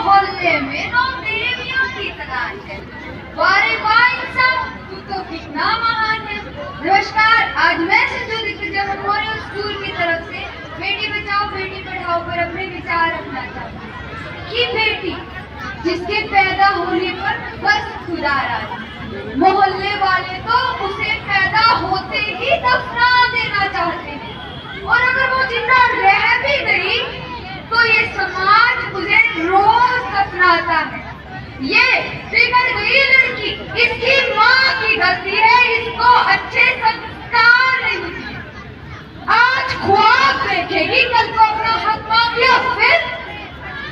मोहल्ले में नो देवियों की तलाश है। वारे वाह इंसान, तू तो कितना महान है। नमस्कार, आज मैं संजू दिग्विजय मेमोरियल स्कूल की तरफ से बेटी बचाओ बेटी पढ़ाओ पर अपने विचार रखना चाहती हूँ कि बेटी जिसके पैदा होने पर बस खुदा राजी, मोहल्ले वाले तो उसे पैदा होते ही दफना देना चाहते हैं, और अगर वो जिंदा रह भी गई तो ये समाज उसे रोज दफनाता है। ये बिगड़ गई लड़की, इसकी माँ की गलती है, इसको अच्छे संस्कार नहीं दिए। आज ख्वाब देखेगी, कल को अपना हक मांग लिया फिर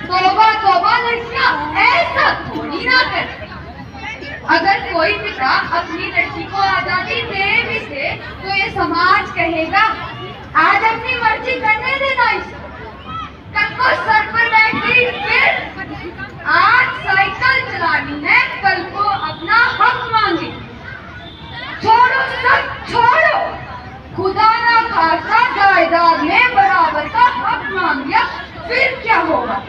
तौबा तौबा, लड़कियां ऐसा थोड़ी ना करती। अगर कोई पिता अपनी लड़की को आजादी दे भी दे तो ये समाज कहेगा आज अपनी मर्जी करने देना इसको, कल को सर पर बैठ गई फिर आज साइकिल चलानी है, कल को अपना हक मांगे। छोड़ो सब छोड़ो, खुदा ना खासा जायदाद में बराबर का हक मांग लिया फिर क्या होगा?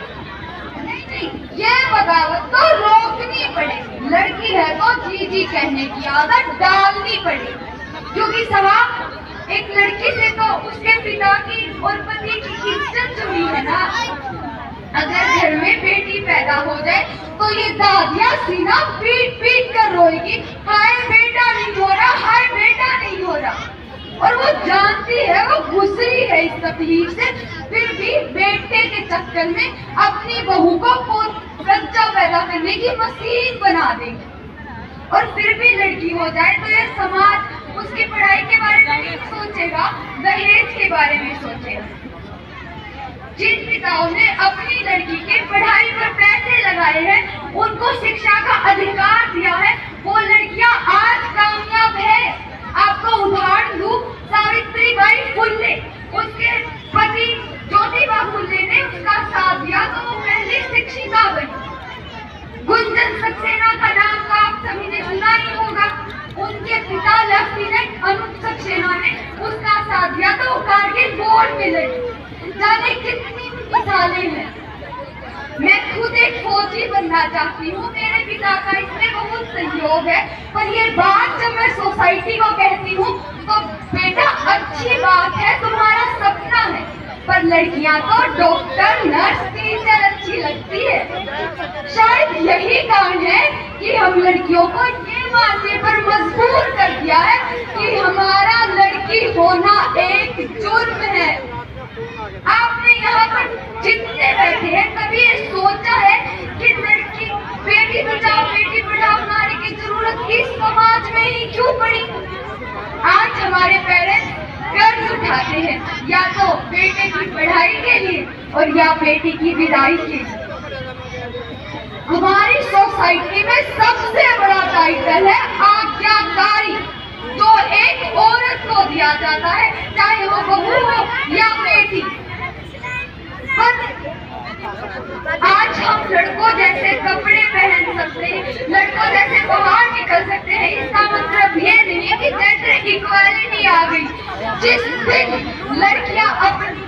नहीं, ये बगावत तो रोकनी पड़ेगी। लड़की है तो जी जी कहने की आदत डालनी पड़ेगी, क्योंकि सवाल एक लड़की से तो उसके पिता की और पति की इज्जत जुड़ी है ना। अगर घर में बेटी पैदा हो जाए तो ये दादियाँ सीना पीट पीट कर रोएगी, हाय बेटा नहीं हो रहा, हाय बेटा नहीं हो रहा। और वो जानती है, वो गुजरी है इस तकलीफ से, फिर भी बेटे के चक्कर में अपनी बहू को बच्चा पैदा करने की मशीन बना देगी। और फिर भी लड़की हो जाए तो ये समाज उसकी पढ़ाई के बारे में नहीं सोचेगा, दहेज के बारे में सोचेगा। जिन पिताओं ने अपनी लड़की के पढ़ाई पर पैसे लगाए हैं, उनको शिक्षा का अधिकार दिया है, वो लड़कियां आज कामयाब है। आपको उदाहरण दूं, सावित्रीबाई फुले, उसके पति ज्योतिबा फुले ने उसका साथ दिया तो वो पहली शिक्षिका बनी। गुंजन सक्सेना का नाम तो आप सभी ने सुना ही होगा, उनके पिता लेफ्टिनेंट अनुप सक्सेना ने उसका साथ दिया तो वो कारगिल वॉर में लड़ी। जाने कितनी मिसालें हैं। मैं खुद एक फौजी बनना चाहती हूँ, मेरे पिता का इसमें बहुत सहयोग है, पर ये बात जब मैं सोसाइटी को कहती हूँ तो बेटा अच्छी बात है, तुम्हारा सपना है, पर लड़कियाँ तो डॉक्टर नर्स टीचर अच्छी लगती है। शायद यही कारण है कि हम लड़कियों को ये मानने पर मजबूर कर दिया है कि हमारा लड़की होना एक जुर्म है। आपने यहाँ पर जितने बैठे हैं कभी ये सोचा है कि लड़की बेटी बचाओ बेटी पढ़ाओ नारे की जरूरत इस समाज में ही क्यों पड़ी? आज हमारे पेरेंट्स कर्ज उठाते हैं, या तो बेटे की पढ़ाई के लिए और या बेटी की विदाई के लिए। हमारी सोसाइटी में सबसे बड़ा टाइटल है आज्ञाकारी, जो एक औरत को दिया जाता है, चाहे वो बहू हो या बेटी। आज हम लड़कों जैसे कपड़े पहन सकते हैं, लड़कों जैसे बाहर निकल सकते हैं, इसका मतलब ये नहीं है कि जेंडर इक्वालिटी आ गई। जिस दिन लड़कियां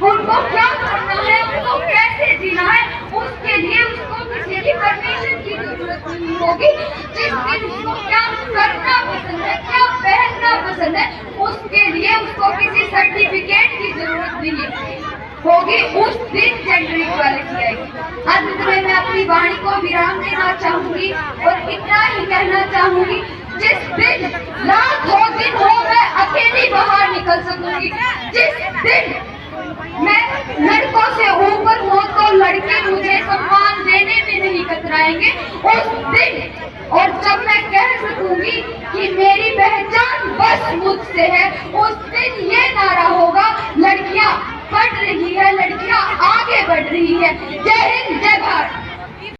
उनको क्या करना है, उनको कैसे जीना है, उसके लिए उसको किसी की परमिशन की जरूरत नहीं होगी। जिस दिन उसको क्या करना पसंद है, क्या पहनना पसंद है, उसके लिए उसको किसी सर्टिफिकेट की जरूरत नहीं होगी, उस दिन जेंडर इक्वालिटी आएगी। अंत में मैं अपनी वाणी को विराम देना चाहूंगी और इतना ही कहना चाहूंगी, जिस दिन लाखों दिन हो मैं अकेली बाहर निकल सकूंगी, जिस दिन मैं लड़कों से ऊपर हूँ तो लड़के मुझे सम्मान देने में नहीं कतराएंगे, उस दिन। और जब मैं कह सकूंगी कि मेरी पहचान बस मुझसे है, उस दिन ये नारा होगा, लड़कियां बढ़ रही है, लड़कियां आगे बढ़ रही है। जय हिंद, जय भारत।